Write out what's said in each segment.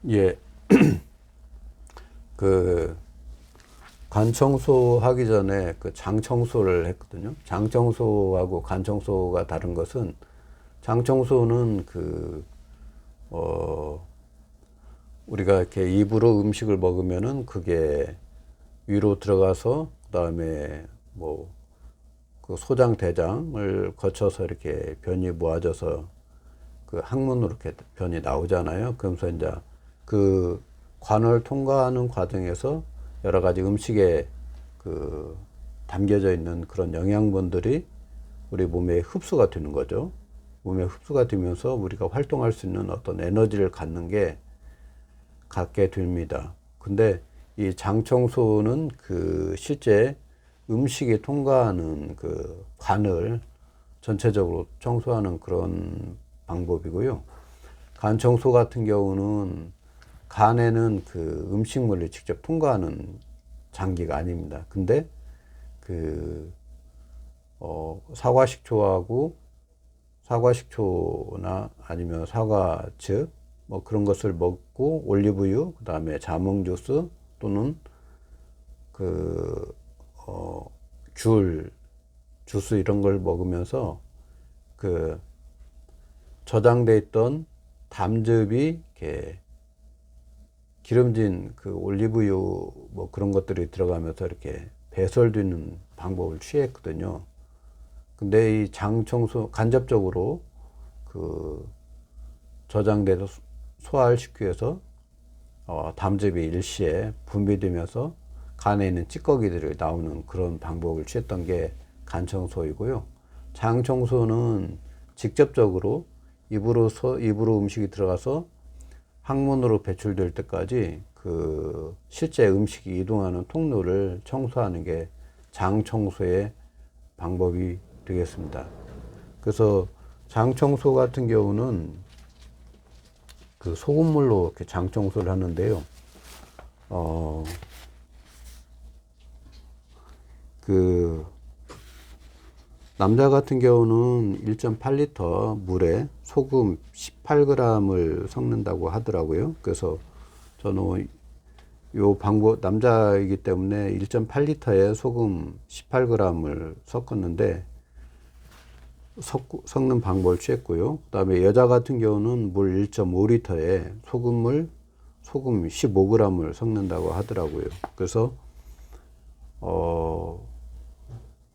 예, 그 간 청소하기 전에 그 장 청소를 했거든요. 장 청소하고 간 청소가 다른 것은 장 청소는 우리가 이렇게 입으로 음식을 먹으면은 그게 위로 들어가서 그다음에 뭐 그 소장 대장을 거쳐서 이렇게 변이 모아져서 그 항문으로 이렇게 변이 나오잖아요. 그러면서 이제 그 관을 통과하는 과정에서 여러 가지 음식에 그 담겨져 있는 그런 영양분들이 우리 몸에 흡수가 되는 거죠. 몸에 흡수가 되면서 우리가 활동할 수 있는 어떤 에너지를 갖게 됩니다. 근데 이 장 청소는 그 실제 음식이 통과하는 그 관을 전체적으로 청소하는 그런 방법이고요. 간 청소 같은 경우는 간에는 그 음식물이 직접 통과하는 장기가 아닙니다. 근데 그 사과식초하고 사과식초나 아니면 사과즙 뭐 그런 것을 먹고 올리브유 그다음에 자몽 주스 또는 그 귤 주스 이런 걸 먹으면서 그 저장돼 있던 담즙이 이렇게 기름진 그 올리브유 뭐 그런 것들이 들어가면서 이렇게 배설되는 방법을 취했거든요. 근데 이 장 청소 간접적으로 그 저장돼서 소화시키기 위해서 담즙이 일시에 분비되면서 간에 있는 찌꺼기들이 나오는 그런 방법을 취했던 게 간 청소이고요. 장 청소는 직접적으로 입으로 음식이 들어가서 항문으로 배출될 때까지 그 실제 음식이 이동하는 통로를 청소하는 게 장 청소의 방법이 되겠습니다. 그래서 장 청소 같은 경우는 그 소금물로 이렇게 장 청소를 하는데요. 그 남자 같은 경우는 1.8리터 물에 소금 18g을 섞는다고 하더라고요. 그래서 저는 요 방법, 남자이기 때문에 1.8리터에 소금 18g을 섞었는데, 섞는 방법을 취했고요. 그 다음에 여자 같은 경우는 물 1.5리터에 소금 15g을 섞는다고 하더라고요. 그래서,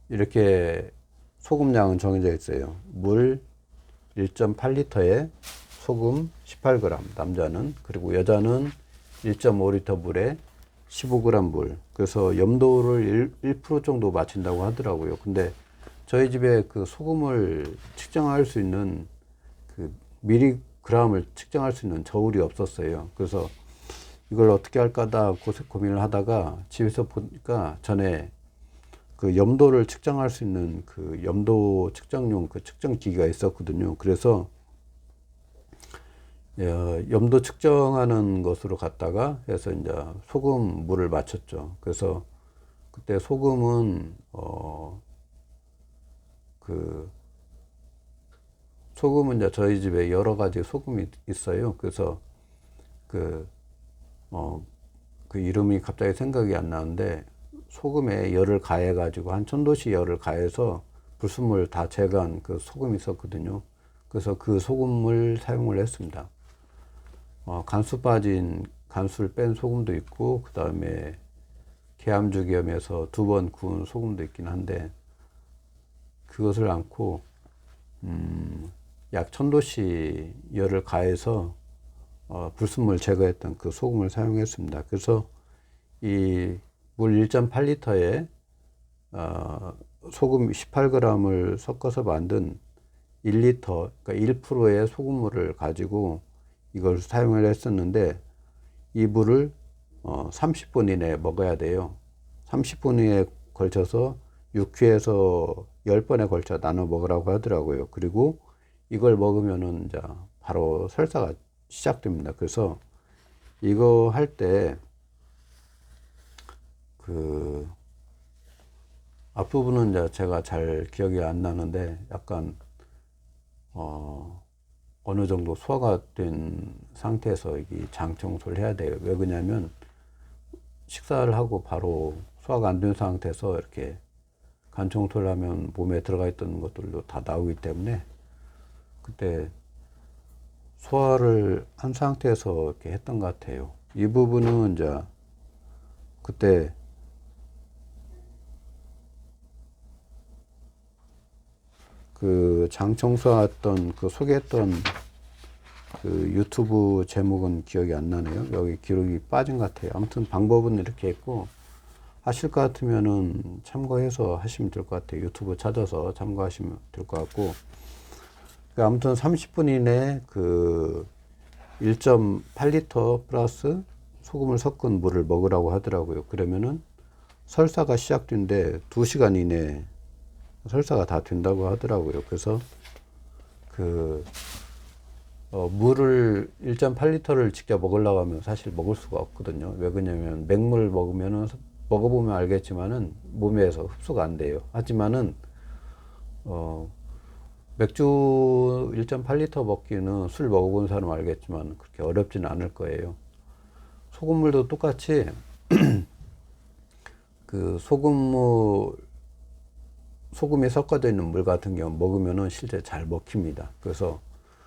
이렇게 소금량은 정해져 있어요. 물 1.8리터에 소금 18g, 남자는. 그리고 여자는 1.5리터 물에 15g 물. 그래서 염도를 1% 정도 맞춘다고 하더라고요. 근데 저희 집에 그 소금을 측정할 수 있는 그 미리그램을 측정할 수 있는 저울이 없었어요. 그래서 이걸 어떻게 할까다 고민을 하다가 집에서 보니까 전에 그 염도를 측정할 수 있는 그 염도 측정용 그 측정기가 있었거든요. 그래서 염도 측정하는 것으로 갔다가 해서 이제 소금 물을 맞췄죠. 그래서 그때 소금은 그 소금은 이제 저희 집에 여러 가지 소금이 있어요. 그래서 그 그 이름이 갑자기 생각이 안 나는데 소금에 열을 가해 가지고 한 1000도씨 열을 가해서 불순물 다 제거한 그 소금이 있었거든요. 그래서 그 소금을 사용을 했습니다. 간수를 뺀 소금도 있고 그 다음에 계암주겸에서 2번 구운 소금도 있긴 한데 그것을 않고 약 1000도씨 열을 가해서 불순물 제거했던 그 소금을 사용했습니다. 그래서 이 물 1.8리터에 소금 18g을 섞어서 만든 1리터, 그러니까 1%의 소금물을 가지고 이걸 사용을 했었는데 이 물을 30분 이내에 먹어야 돼요. 30분 이내에 걸쳐서 6회에서 10번에 걸쳐 나눠 먹으라고 하더라고요. 그리고 이걸 먹으면은 이제 바로 설사가 시작됩니다. 그래서 이거 할 때 그 앞부분은 이제 제가 잘 기억이 안 나는데 약간 어느 정도 소화가 된 상태에서 이 장 청소를 해야 돼요. 왜 그러냐면 식사를 하고 바로 소화가 안 된 상태에서 이렇게 간 청소를 하면 몸에 들어가 있던 것들도 다 나오기 때문에 그때 소화를 한 상태에서 이렇게 했던 것 같아요. 이 부분은 이제 그때 그 장 청소했던 그 소개했던 그 유튜브 제목은 기억이 안 나네요. 여기 기록이 빠진 것 같아요. 아무튼 방법은 이렇게 했고, 하실 것 같으면은 참고해서 하시면 될 것 같아요. 유튜브 찾아서 참고하시면 될 것 같고, 아무튼 30분 이내에 그 1.8리터 플러스 소금을 섞은 물을 먹으라고 하더라고요. 그러면은 설사가 시작된데 2시간 이내에 설사가 다 된다고 하더라고요. 그래서 그 물을 1.8리터를 직접 먹으려고 하면 사실 먹을 수가 없거든요. 왜 그러냐면 맹물 먹으면은 먹어보면 알겠지만은 몸에서 흡수가 안 돼요. 하지만은 맥주 1.8리터 먹기는 술 먹어본 사람 알겠지만 그렇게 어렵지는 않을 거예요. 소금물도 똑같이 그 소금이 섞어져 있는 물 같은 경우 먹으면은 실제 잘 먹힙니다. 그래서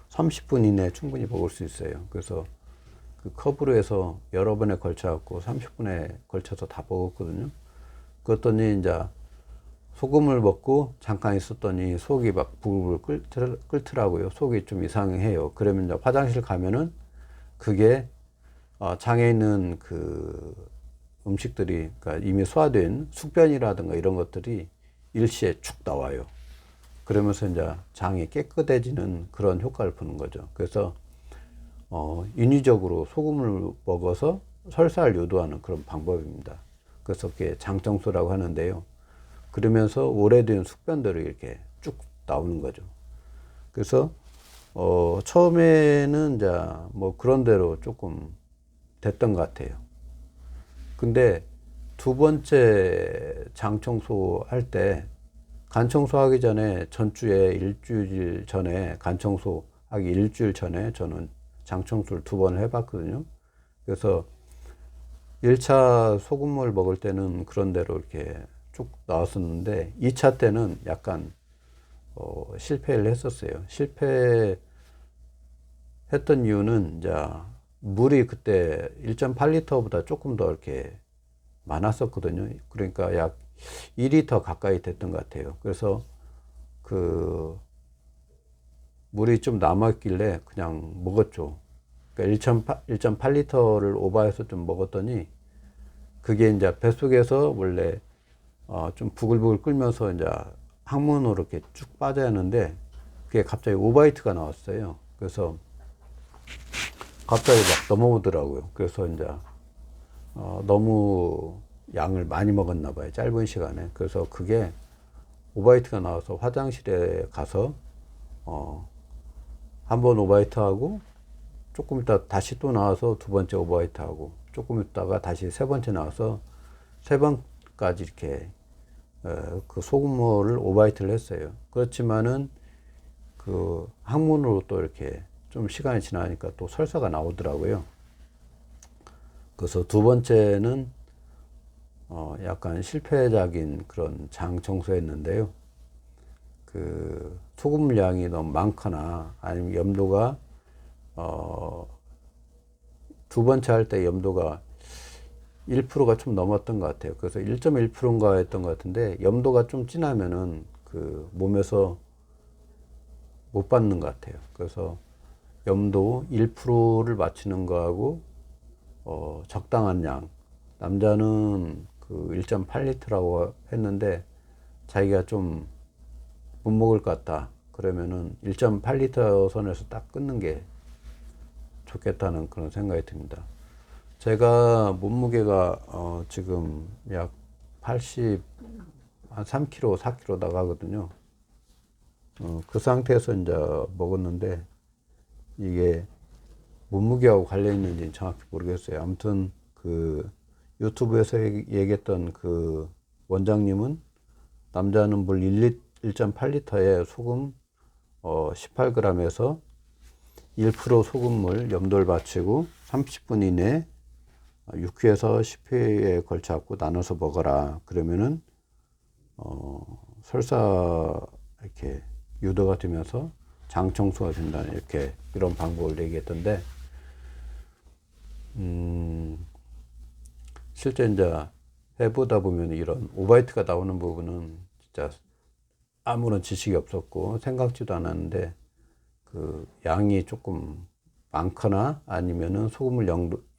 30분 이내에 충분히 먹을 수 있어요. 그래서 그 컵으로 해서 여러 번에 걸쳐 갖고 30분에 걸쳐서 다 먹었거든요. 그랬더니 이제 소금을 먹고 잠깐 있었더니 속이 막 부글부글 끓더라고요. 속이 좀 이상해요. 그러면 이제 화장실 가면은 그게 장에 있는 그 음식들이 그러니까 이미 소화된 숙변이라든가 이런 것들이 일시에 축 나와요. 그러면서 이제 장이 깨끗해지는 그런 효과를 보는 거죠. 그래서 인위적으로 소금을 먹어서 설사를 유도하는 그런 방법입니다. 그래서 그게 장청소라고 하는데요. 그러면서 오래된 숙변들이 이렇게 쭉 나오는 거죠. 그래서 처음에는 이제 뭐 그런 대로 조금 됐던 것 같아요. 근데 두 번째 장 청소할 때 간 청소하기 전에 전주에 일주일 전에 간 청소하기 일주일 전에 저는 장 청소를 2번을 해봤거든요. 그래서 1차 소금물 먹을 때는 그런 대로 이렇게 쭉 나왔었는데 2차 때는 약간 실패를 했었어요. 실패했던 이유는 이제 물이 그때 1.8리터보다 조금 더 이렇게 많았었거든요. 그러니까 약 2리터 가까이 됐던 것 같아요. 그래서 그 물이 좀 남았길래 그냥 먹었죠. 그러니까 1.8리터를 오버해서 좀 먹었더니 그게 이제 뱃속에서 원래 좀 부글부글 끓면서 이제 항문으로 이렇게 쭉 빠져야 하는데 그게 갑자기 오바이트가 나왔어요. 그래서 갑자기 막 넘어오더라고요. 그래서 이제 너무 양을 많이 먹었나 봐요. 짧은 시간에. 그래서 그게 오바이트가 나와서 화장실에 가서 한 번 오바이트 하고 조금 있다 다시 또 나와서 2번째 오바이트 하고 조금 있다가 다시 3번째 나와서 3번까지 이렇게 그 소금물을 오바이트를 했어요. 그렇지만은 그 항문으로 또 이렇게 좀 시간이 지나니까 또 설사가 나오더라고요. 그래서 2번째는 약간 실패작인 그런 장 청소였는데요. 그 소금 양이 너무 많거나 아니면 염도가 2번째 할 때 염도가 1%가 좀 넘었던 것 같아요. 그래서 1.1%인가 했던 것 같은데 염도가 좀 진하면은 그 몸에서 못 받는 것 같아요. 그래서 염도 1%를 맞추는 거하고 적당한 양. 남자는 그 1.8리터라고 했는데 자기가 좀 못 먹을 것 같다. 그러면은 1.8리터 선에서 딱 끊는 게 좋겠다는 그런 생각이 듭니다. 제가 몸무게가 지금 약 80, 한 3kg, 4kg 나가거든요. 그 상태에서 이제 먹었는데 이게 몸무게하고 관련 있는지는 정확히 모르겠어요. 아무튼 그 유튜브에서 얘기했던 그 원장님은 남자는 물 1.8리터에 소금 18g에서 1% 소금물 염도를 맞추고 30분 이내 6회에서 10회에 걸쳐 갖고 나눠서 먹어라. 그러면은 설사 이렇게 유도가 되면서 장 청소가 된다는 이렇게 이런 방법을 얘기했던데, 실제 이제 해보다 보면 이런 오바이트가 나오는 부분은 진짜 아무런 지식이 없었고 생각지도 않았는데, 그 양이 조금 많거나 아니면은 소금물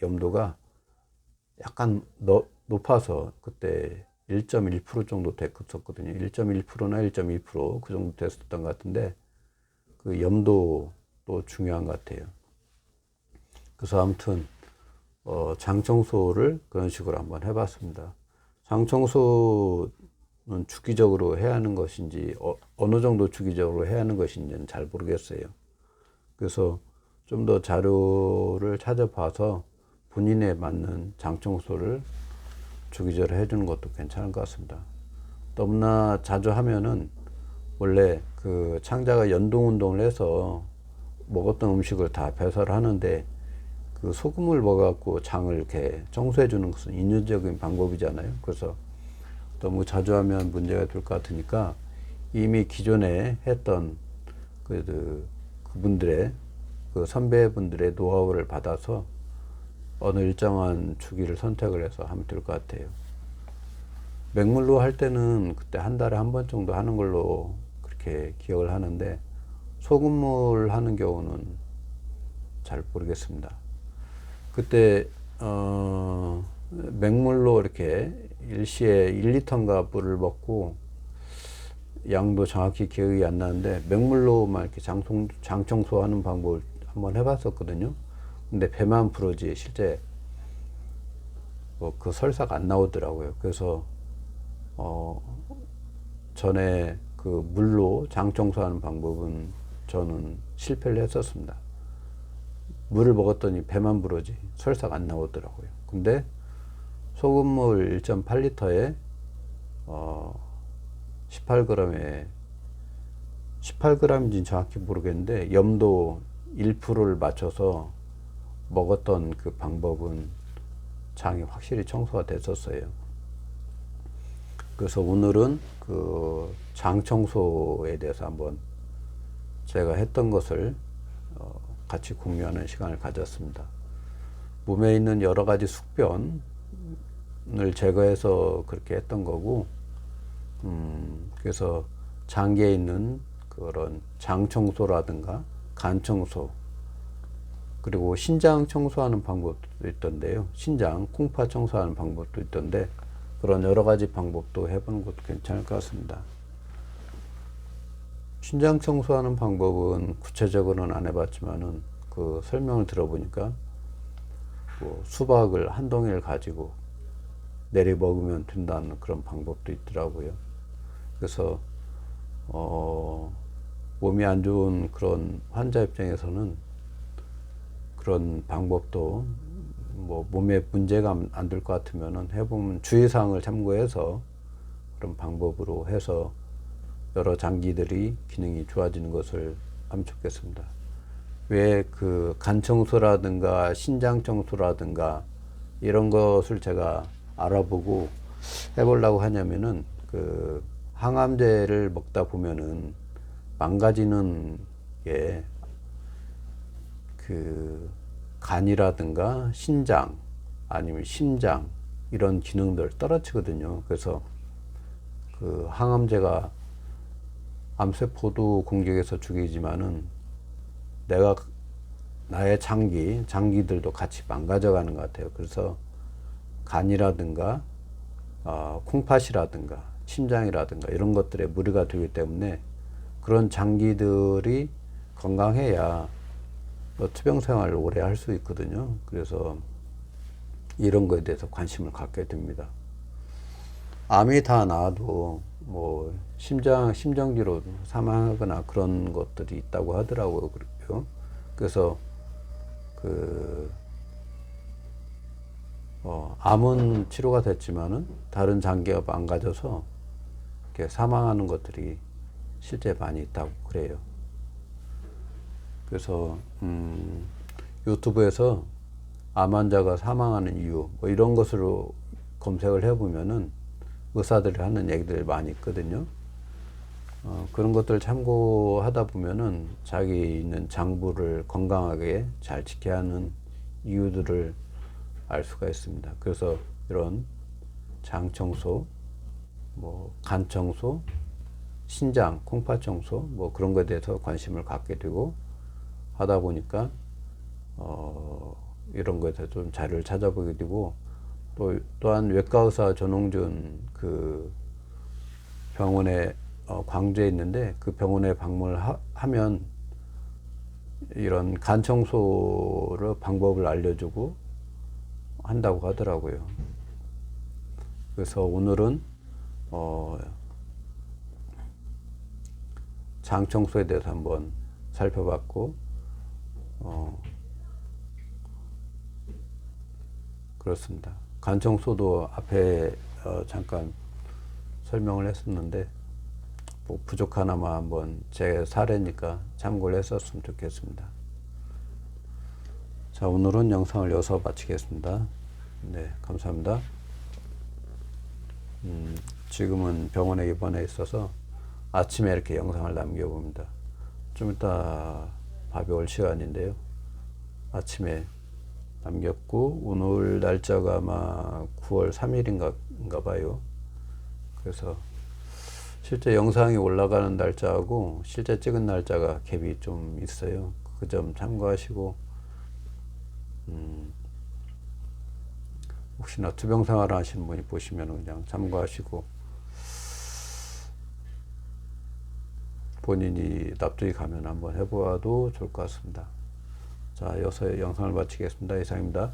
염도가 약간 높아서 그때 1.1% 정도 됐었거든요. 1.1%나 1.2%그 정도 됐었던 것 같은데, 그 염도도 중요한 것 같아요. 그래서 아무튼 장 청소를 그런 식으로 한번 해봤습니다. 장 청소는 주기적으로 해야 하는 것인지 어느 정도 주기적으로 해야 하는 것인지는 잘 모르겠어요. 그래서 좀 더 자료를 찾아봐서 본인에 맞는 장 청소를 주기적으로 해주는 것도 괜찮을 것 같습니다. 너무나 자주 하면은 원래 그 창자가 연동 운동을 해서 먹었던 음식을 다 배설을 하는데, 그 소금을 먹어갖고 장을 이렇게 청소해 주는 것은 인위적인 방법이잖아요. 그래서 너무 자주 하면 문제가 될 것 같으니까 이미 기존에 했던 그분들의 그 선배분들의 노하우를 받아서 어느 일정한 주기를 선택을 해서 하면 될 것 같아요. 맹물로 할 때는 그때 한 달에 한 번 정도 하는 걸로 그렇게 기억을 하는데, 소금물 하는 경우는 잘 모르겠습니다. 그때 맹물로 이렇게 일시에 1리터인가 물을 먹고, 양도 정확히 기억이 안 나는데 맹물로만 이렇게 장 청소하는 방법을 한번 해봤었거든요. 근데 배만 부르지 실제 그 설사가 안 나오더라고요. 그래서 전에 그 물로 장 청소하는 방법은 저는 실패를 했었습니다. 물을 먹었더니 배만 부르지 설사가 안 나오더라고요. 근데 소금물 1.8리터에 18g에 18g인지 정확히 모르겠는데 염도 1%를 맞춰서 먹었던 그 방법은 장이 확실히 청소가 됐었어요. 그래서 오늘은 그 장 청소에 대해서 한번 제가 했던 것을 같이 공유하는 시간을 가졌습니다. 몸에 있는 여러 가지 숙변을 제거해서 그렇게 했던 거고, 그래서 장기에 있는 그런 장 청소라든가 간 청소, 그리고 신장 청소하는 방법도 있던데요. 신장, 콩파 청소하는 방법도 있던데, 그런 여러 가지 방법도 해보는 것도 괜찮을 것 같습니다. 신장 청소하는 방법은 구체적으로는 안 해봤지만은 그 설명을 들어보니까 뭐 수박을 한 덩이를 가지고 내려 먹으면 된다는 그런 방법도 있더라고요. 그래서 몸이 안 좋은 그런 환자 입장에서는 그런 방법도 뭐 몸에 문제가 안 될 것 같으면은 해보면 주의사항을 참고해서 그런 방법으로 해서 여러 장기들이 기능이 좋아지는 것을 하면 좋겠습니다. 왜 그 간 청소라든가 신장 청소라든가 이런 것을 제가 알아보고 해보려고 하냐면은, 그 항암제를 먹다 보면은 망가지는 게 그 간이라든가 신장 아니면 심장 이런 기능들 떨어지거든요. 그래서 그 항암제가 암세포도 공격해서 죽이지만은 나의 장기들도 같이 망가져가는 것 같아요. 그래서 간이라든가 콩팥이라든가 심장이라든가 이런 것들에 무리가 되기 때문에 그런 장기들이 건강해야 투병 생활을 오래 할 수 있거든요. 그래서 이런 거에 대해서 관심을 갖게 됩니다. 암이 다 나아도 뭐 심정지로 사망하거나 그런 것들이 있다고 하더라고요. 그래서 암은 치료가 됐지만은 다른 장기가 망가져서 이렇게 사망하는 것들이 실제 많이 있다고 그래요. 그래서 유튜브에서 암 환자가 사망하는 이유 뭐 이런 것으로 검색을 해보면은 의사들이 하는 얘기들이 많이 있거든요. 그런 것들 참고하다 보면은 자기 있는 장부를 건강하게 잘 지켜야 하는 이유들을 알 수가 있습니다. 그래서 이런 장 청소, 뭐 간 청소, 신장, 콩팥 청소 뭐 그런 것에 대해서 관심을 갖게 되고 하다 보니까 이런 것에 대해서 좀 자료를 찾아보게 되고 또한 외과 의사 전홍준 그 병원에 광주에 있는데 그 병원에 방문을 하면 이런 간 청소를 방법을 알려주고 한다고 하더라고요. 그래서 오늘은 장 청소에 대해서 한번 살펴봤고 그렇습니다. 간 청소도 앞에 잠깐 설명을 했었는데 뭐 부족하나마 한번 제 사례니까 참고를 했었으면 좋겠습니다. 자, 오늘은 영상을 여기서 마치겠습니다. 네, 감사합니다. 지금은 병원에 입원해 있어서 아침에 이렇게 영상을 남겨봅니다. 좀 이따 밥이 올 시간인데요. 아침에 남겼고 오늘 날짜가 아마 9월 3일인가 봐요. 그래서 실제 영상이 올라가는 날짜하고 실제 찍은 날짜가 갭이 좀 있어요. 그 점 참고하시고 혹시나 투병 생활 하시는 분이 보시면 그냥 참고하시고 본인이 납득이 가면 한번 해보아도 좋을 것 같습니다. 자, 여기서 영상을 마치겠습니다. 이상입니다.